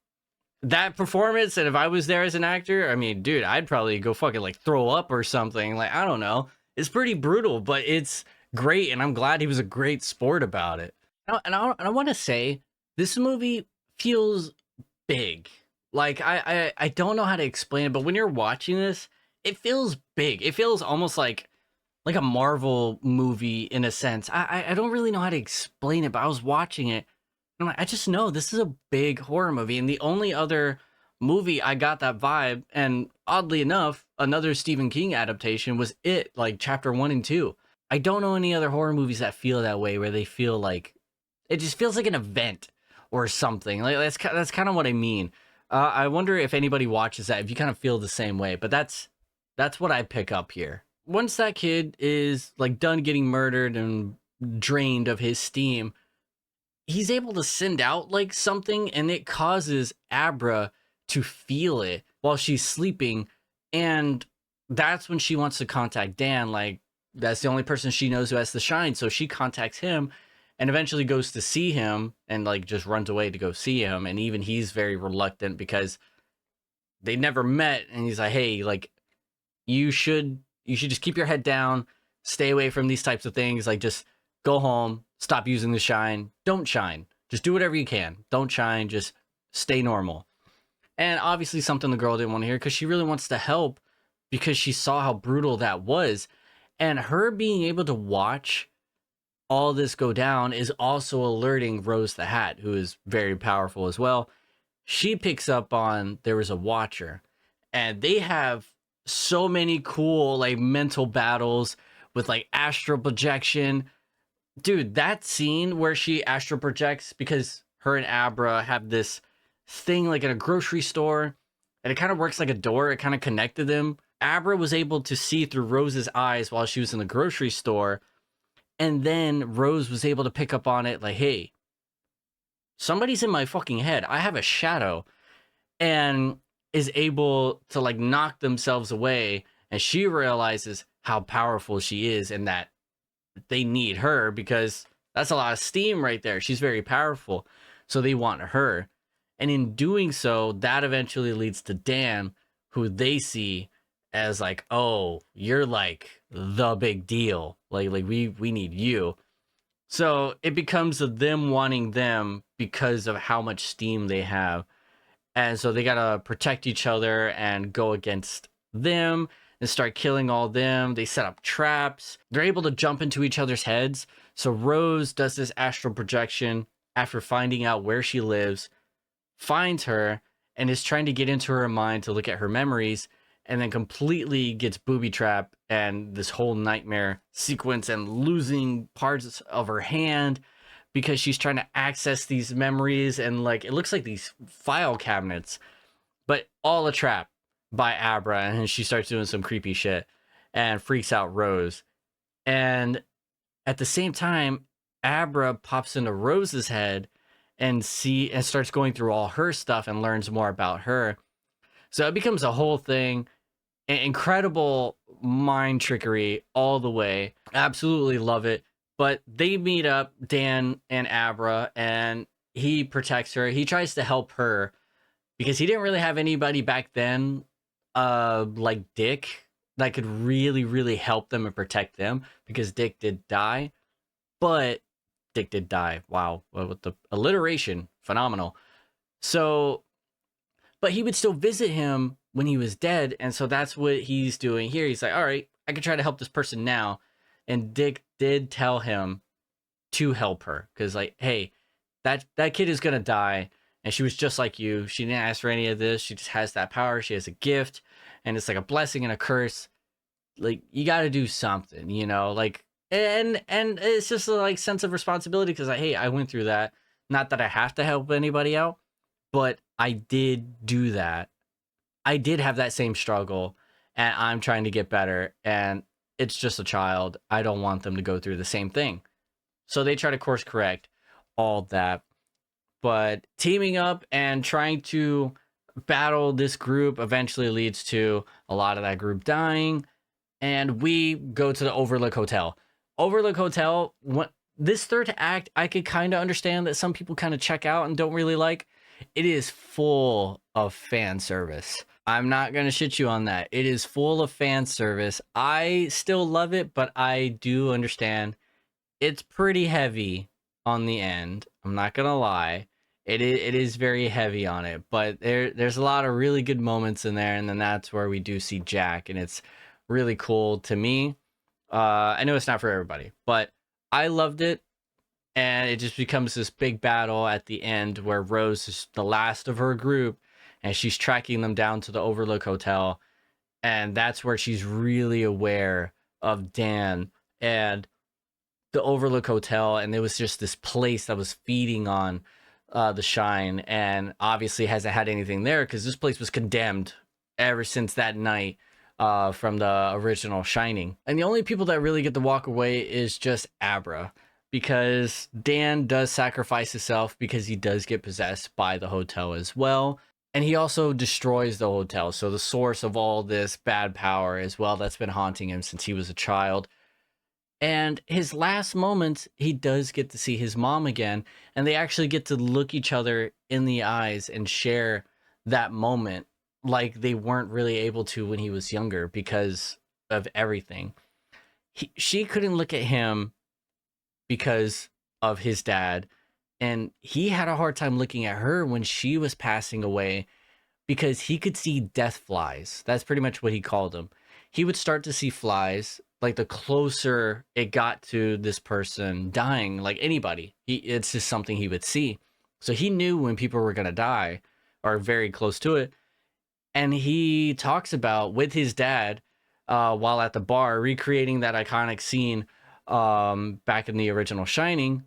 that performance, and if I was there as an actor, I mean, dude, I'd probably go fucking like throw up or something. Like, I don't know. It's pretty brutal, but it's great, and I'm glad he was a great sport about it. And I want to say this movie feels big. Like, I don't know how to explain it, but when you're watching this, it feels big. It feels almost like a Marvel movie in a sense. I don't really know how to explain it, but I was watching it, and I'm like, I just know this is a big horror movie. And the only other movie I got that vibe, and oddly enough, another Stephen King adaptation, was It, like chapter 1 and 2. I don't know any other horror movies that feel that way, where they feel like it just feels like an event or something. Like, that's kind of what I mean. I wonder if anybody watches that, if you kind of feel the same way. But that's what I pick up here. Once that kid is like done getting murdered and drained of his steam, he's able to send out like something, and it causes Abra to feel it while she's sleeping. And that's when she wants to contact Dan. Like, that's the only person she knows who has the shine. So she contacts him and eventually goes to see him, and like just runs away to go see him. And even he's very reluctant because they never met. And he's like, hey, like, you should just keep your head down, stay away from these types of things. Like, just go home, stop using the shine. Don't shine. Just do whatever you can. Don't shine. Just stay normal. And obviously something the girl didn't want to hear, because she really wants to help, because she saw how brutal that was. And her being able to watch all this go down is also alerting Rose the Hat, who is very powerful as well. She picks up on there was a watcher, and they have so many cool like mental battles with like astral projection. Dude, that scene where she astral projects, because her and Abra have this thing like in a grocery store, and it kind of works like a door. It kind of connected them. Abra was able to see through Rose's eyes while she was in the grocery store. And then Rose was able to pick up on it, like, hey, somebody's in my fucking head. I have a shadow. And is able to like knock themselves away. And she realizes how powerful she is, and that they need her, because that's a lot of steam right there. She's very powerful. So they want her. And in doing so, that eventually leads to Dan, who they see as like, oh, you're like the big deal. Like we need you. So it becomes them wanting them because of how much steam they have. And so they gotta protect each other and go against them and start killing all them. They set up traps. They're able to jump into each other's heads. So Rose does this astral projection after finding out where she lives, finds her, and is trying to get into her mind to look at her memories, and then completely gets booby trapped and this whole nightmare sequence, and losing parts of her hand because she's trying to access these memories. And like, it looks like these file cabinets, but all a trap by Abra. And she starts doing some creepy shit and freaks out Rose. And at the same time, Abra pops into Rose's head and starts going through all her stuff and learns more about her. So it becomes a whole thing. Incredible mind trickery all the way. Absolutely love it. But they meet up, Dan and Abra, and he protects her. He tries to help her because he didn't really have anybody back then, like Dick, that could really, really help them and protect them, because Dick did die. But Dick did die. Wow. With the alliteration, phenomenal. So, but he would still visit him when he was dead. And so that's what he's doing here. He's like, all right, I can try to help this person now. And Dick did tell him to help her, because like, hey, that kid is going to die. And she was just like you. She didn't ask for any of this. She just has that power. She has a gift, and it's like a blessing and a curse. Like, you got to do something, you know, like, and it's just a like sense of responsibility, because like, hey, I went through that. Not that I have to help anybody out, but I did do that. I did have that same struggle, and I'm trying to get better. And it's just a child. I don't want them to go through the same thing. So they try to course correct all that. But teaming up and trying to battle this group eventually leads to a lot of that group dying. And we go to the Overlook Hotel. Overlook Hotel, this third act, I could kind of understand that some people kind of check out and don't really like. It is full of fan service. I'm not going to shit you on that. It is full of fan service. I still love it, but I do understand it's pretty heavy on the end. I'm not going to lie. It is very heavy on it, but there's a lot of really good moments in there. And then that's where we do see Jack, and it's really cool to me. I know it's not for everybody, but I loved it. And it just becomes this big battle at the end where Rose is the last of her group and she's tracking them down to the Overlook Hotel. And that's where she's really aware of Dan and the Overlook Hotel. And it was just this place that was feeding on the shine, and obviously hasn't had anything there because this place was condemned ever since that night from the original Shining. And the only people that really get to walk away is just Abra, because Dan does sacrifice himself because he does get possessed by the hotel as well. And he also destroys the hotel. So the source of all this bad power as well that's been haunting him since he was a child. And his last moments, he does get to see his mom again. And they actually get to look each other in the eyes and share that moment like they weren't really able to when he was younger because of everything. She couldn't look at him because of his dad, and he had a hard time looking at her when she was passing away because he could see death flies. That's pretty much what he called them. He would start to see flies like the closer it got to this person dying, like anybody. It's just something he would see. So he knew when people were going to die or very close to it. And he talks about with his dad while at the bar recreating that iconic scene back in the original Shining,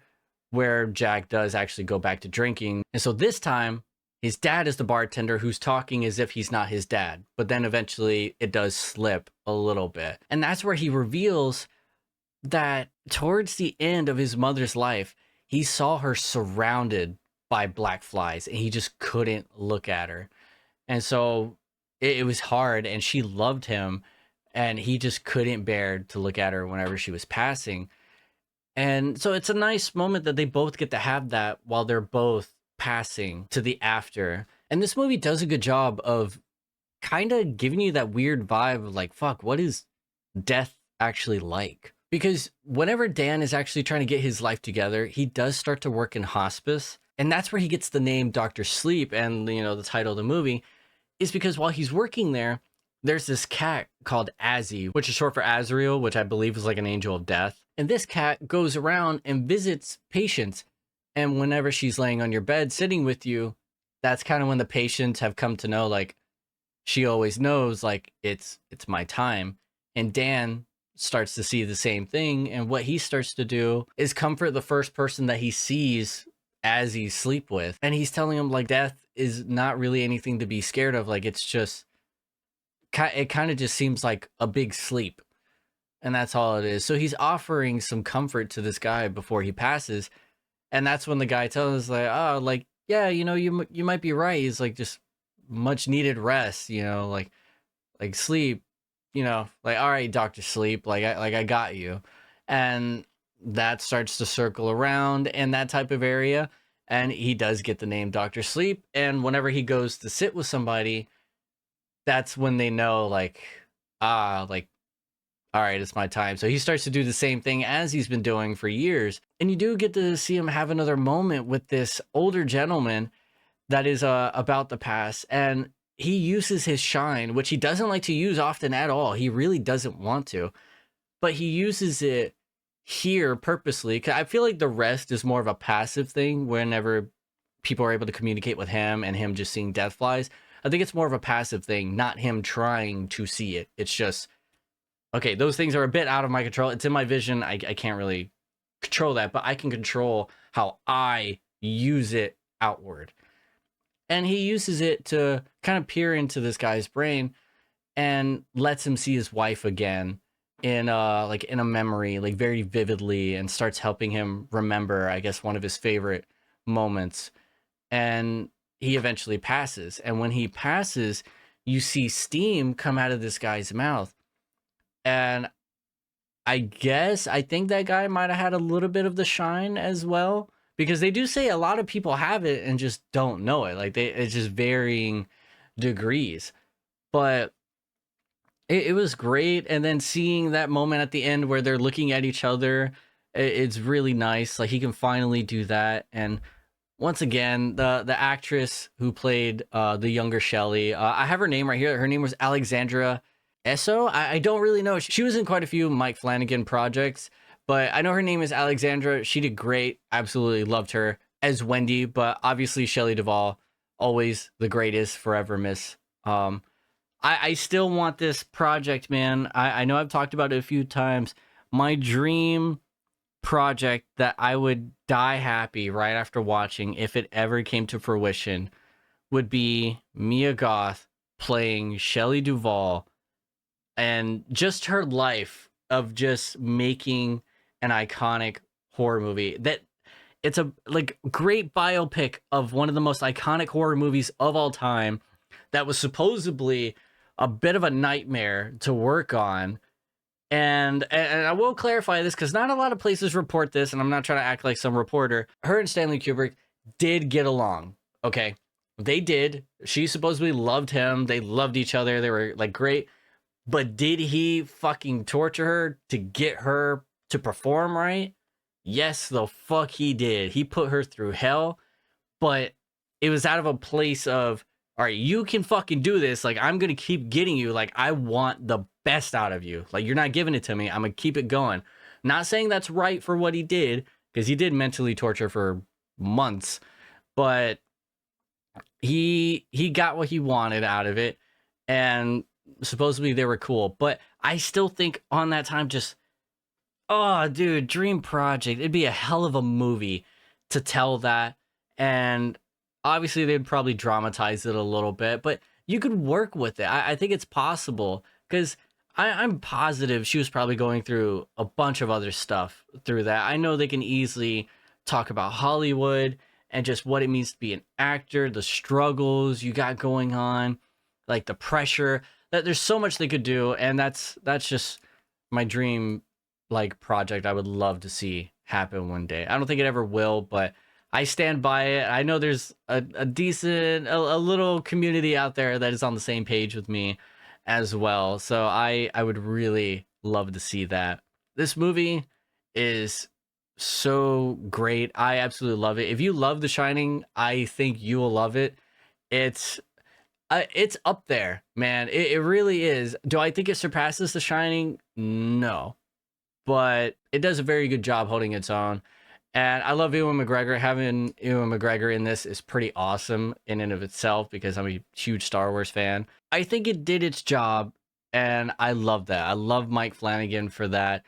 where Jack does actually go back to drinking. And so this time his dad is the bartender who's talking as if he's not his dad, but then eventually it does slip a little bit. And that's where he reveals that towards the end of his mother's life, he saw her surrounded by black flies and he just couldn't look at her. And so it was hard, and she loved him, and he just couldn't bear to look at her whenever she was passing. And so it's a nice moment that they both get to have that while they're both passing to the after. And this movie does a good job of kind of giving you that weird vibe of like, fuck, what is death actually like? Because whenever Dan is actually trying to get his life together, he does start to work in hospice. And that's where he gets the name Dr. Sleep, and, you know, the title of the movie is because while he's working there, there's this cat called Azzy, which is short for Azrael, which I believe is like an angel of death. And this cat goes around and visits patients. And whenever she's laying on your bed sitting with you, that's kind of when the patients have come to know, like, she always knows, like, it's my time. And Dan starts to see the same thing. And what he starts to do is comfort the first person that he sees Azzy sleep with. And he's telling him, like, death is not really anything to be scared of. Like, it's just, it kind of just seems like a big sleep. And that's all it is. So he's offering some comfort to this guy before he passes. And that's when the guy tells us, like, oh, like, yeah, you know, you might be right. He's like, just much needed rest, you know, like sleep, you know, like, all right, Dr. Sleep, I got you. And that starts to circle around in that type of area. And he does get the name Dr. Sleep. And whenever he goes to sit with somebody, that's when they know, like, like, all right, it's my time. So he starts to do the same thing as he's been doing for years. And you do get to see him have another moment with this older gentleman that is about to pass. And he uses his shine, which he doesn't like to use often at all. He really doesn't want to. But he uses it here purposely, because I feel like the rest is more of a passive thing whenever people are able to communicate with him and him just seeing death flies. I think it's more of a passive thing, not him trying to see it. It's just, okay, those things are a bit out of my control. It's in my vision. I can't really control that, but I can control how I use it outward. And he uses it to kind of peer into this guy's brain and lets him see his wife again. in like in a memory, like very vividly, and starts helping him remember, I guess, one of his favorite moments. And he eventually passes. And when he passes, you see steam come out of this guy's mouth. And I think that guy might have had a little bit of the shine as well, because they do say a lot of people have it and just don't know it. Like it's just varying degrees. But it was great. And then seeing that moment at the end where they're looking at each other, it's really nice. Like he can finally do that. And once again, the actress who played the younger Shelley, I have her name right here. Her name was Alexandra Esso. I don't really know. She was in quite a few Mike Flanagan projects, but I know her name is Alexandra. She did great. Absolutely loved her as Wendy, but obviously Shelley Duvall, always the greatest, forever miss. I still want this project, man. I know I've talked about it a few times. My dream project that I would die happy right after watching, if it ever came to fruition, would be Mia Goth playing Shelley Duvall, and just her life of just making an iconic horror movie. That it's a like great biopic of one of the most iconic horror movies of all time that was supposedly a bit of a nightmare to work on. And I will clarify this because not a lot of places report this, and I'm not trying to act like some reporter. Her and Stanley Kubrick did get along. Okay, they did. She supposedly loved him. They loved each other. They were like great. But did he fucking torture her to get her to perform right? Yes, the fuck he did. He put her through hell, but it was out of a place of, all right, you can fucking do this. Like, I'm going to keep getting you. Like, I want the best out of you. Like, you're not giving it to me. I'm going to keep it going. Not saying that's right for what he did, because he did mentally torture for months, but he got what he wanted out of it. And supposedly they were cool. But I still think on that time, just, oh, dude, dream project. It'd be a hell of a movie to tell that. And obviously they'd probably dramatize it a little bit, but you could work with it. I think it's possible, because I'm positive she was probably going through a bunch of other stuff through that. I know they can easily talk about Hollywood and just what it means to be an actor, the struggles you got going on, like the pressure. That there's so much they could do, and that's just my dream like project I would love to see happen one day. I don't think it ever will, but I stand by it. I know there's a decent, a little community out there that is on the same page with me as well. So I would really love to see that. This movie is so great. I absolutely love it. If you love The Shining, I think you will love it. It's up there, man. It really is. Do I think it surpasses The Shining? No. But it does a very good job holding its own. And I love Ewan McGregor. Having Ewan McGregor in this is pretty awesome in and of itself, because I'm a huge Star Wars fan. I think it did its job, and I love that. I love Mike Flanagan for that.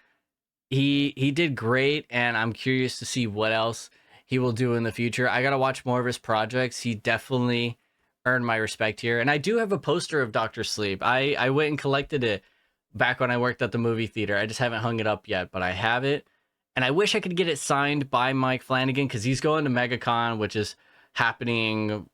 He did great, and I'm curious to see what else he will do in the future. I got to watch more of his projects. He definitely earned my respect here. And I do have a poster of Dr. Sleep. I went and collected it back when I worked at the movie theater. I just haven't hung it up yet, but I have it. And I wish I could get it signed by Mike Flanagan, because he's going to MegaCon, which is happening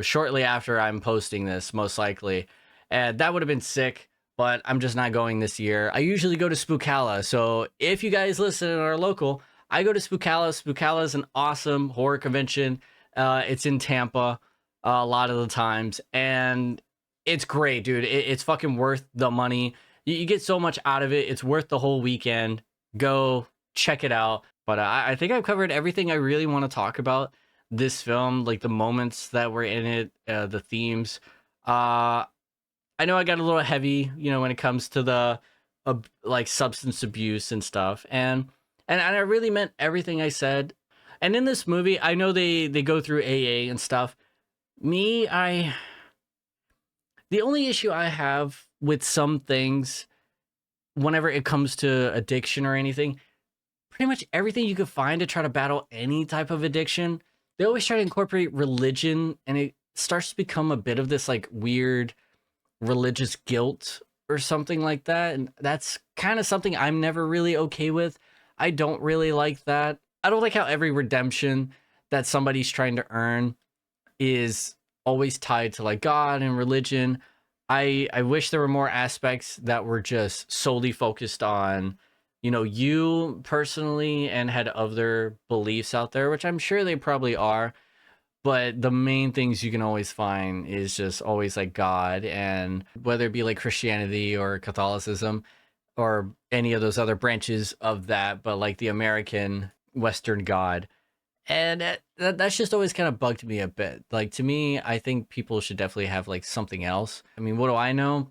shortly after I'm posting this, most likely. And that would have been sick, but I'm just not going this year. I usually go to Spookala. So if you guys listen and are local, I go to Spookala. Spookala is an awesome horror convention. It's in Tampa a lot of the times. And it's great, dude. It's fucking worth the money. You get so much out of it. It's worth the whole weekend. Go check it out. But I think I've covered everything I really want to talk about this film, like the moments that were in it, the themes. I know I got a little heavy, when it comes to the like substance abuse and stuff, and I really meant everything I said. And in this movie, I know they go through AA and stuff. The only issue I have with some things, whenever it comes to addiction or anything, pretty much everything you could find to try to battle any type of addiction, they always try to incorporate religion, and it starts to become a bit of this like weird religious guilt or something like that. And that's kind of something I'm never really okay with. I don't really like that. I don't like how every redemption that somebody's trying to earn is always tied to like God and religion. I wish there were more aspects that were just solely focused on, you know, you personally and had other beliefs out there, which I'm sure they probably are. But the main things you can always find is just always like God, and whether it be like Christianity or Catholicism or any of those other branches of that, but like the American Western God. And that's just always kind of bugged me a bit. Like, to me, I think people should definitely have like something else. I mean, what do I know?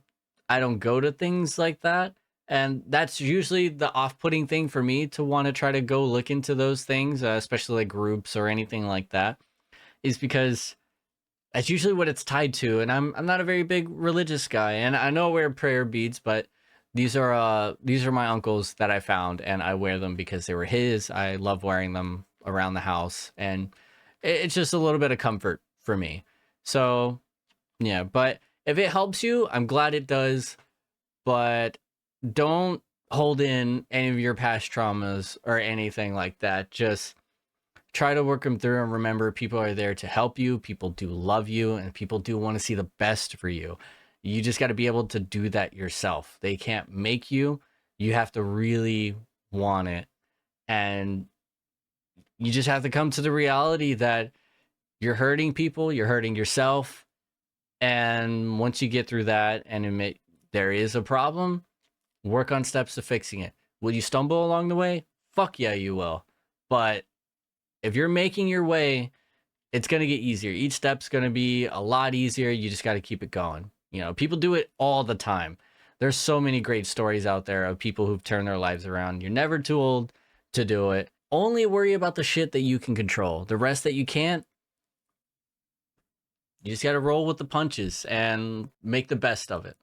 I don't go to things like that. And that's usually the off-putting thing for me, to want to try to go look into those things, especially like groups or anything like that, is because that's usually what it's tied to. And I'm not a very big religious guy, and I know I wear prayer beads, but these are my uncle's that I found, and I wear them because they were his. I love wearing them around the house, and it's just a little bit of comfort for me. So yeah, but if it helps you, I'm glad it does. But don't hold in any of your past traumas or anything like that. Just try to work them through, and remember, people are there to help you. People do love you, and people do want to see the best for you. You just got to be able to do that yourself. They can't make you. You have to really want it. And you just have to come to the reality that you're hurting people, you're hurting yourself. And once you get through that and admit there is a problem, work on steps to fixing it. Will you stumble along the way? Fuck yeah, you will. But if you're making your way, it's going to get easier. Each step's going to be a lot easier. You just got to keep it going. You know, people do it all the time. There's so many great stories out there of people who've turned their lives around. You're never too old to do it. Only worry about the shit that you can control. The rest that you can't, you just got to roll with the punches and make the best of it.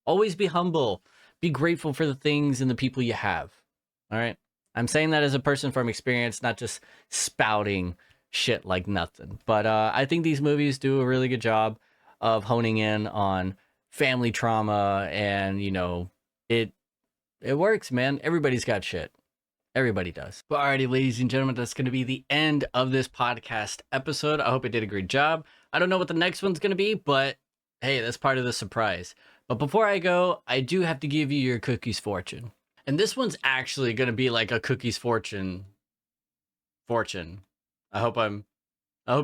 Always be humble. Be grateful for the things and the people you have. All right? I'm saying that as a person from experience, not just spouting shit like nothing. But I think these movies do a really good job of honing in on family trauma, and, you know, it works, man. Everybody's got shit. Everybody does. But alrighty, ladies and gentlemen, that's going to be the end of this podcast episode. I hope I did a great job. I don't know what the next one's going to be, but hey, that's part of the surprise. But before I go, I do have to give you your cookies fortune. And this one's actually going to be like a cookies fortune. I hope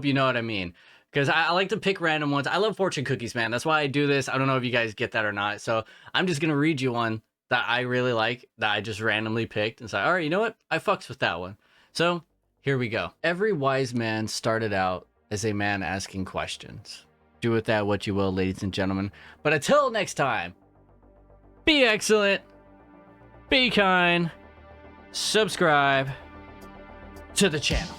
you know what I mean. Because I like to pick random ones. I love fortune cookies, man. That's why I do this. I don't know if you guys get that or not. So I'm just going to read you one that I really like, that I just randomly picked, and say, all right, you know what? I fucks with that one. So here we go. Every wise man started out as a man asking questions. Do with that what you will, ladies and gentlemen. But until next time, be excellent, be kind, subscribe to the channel.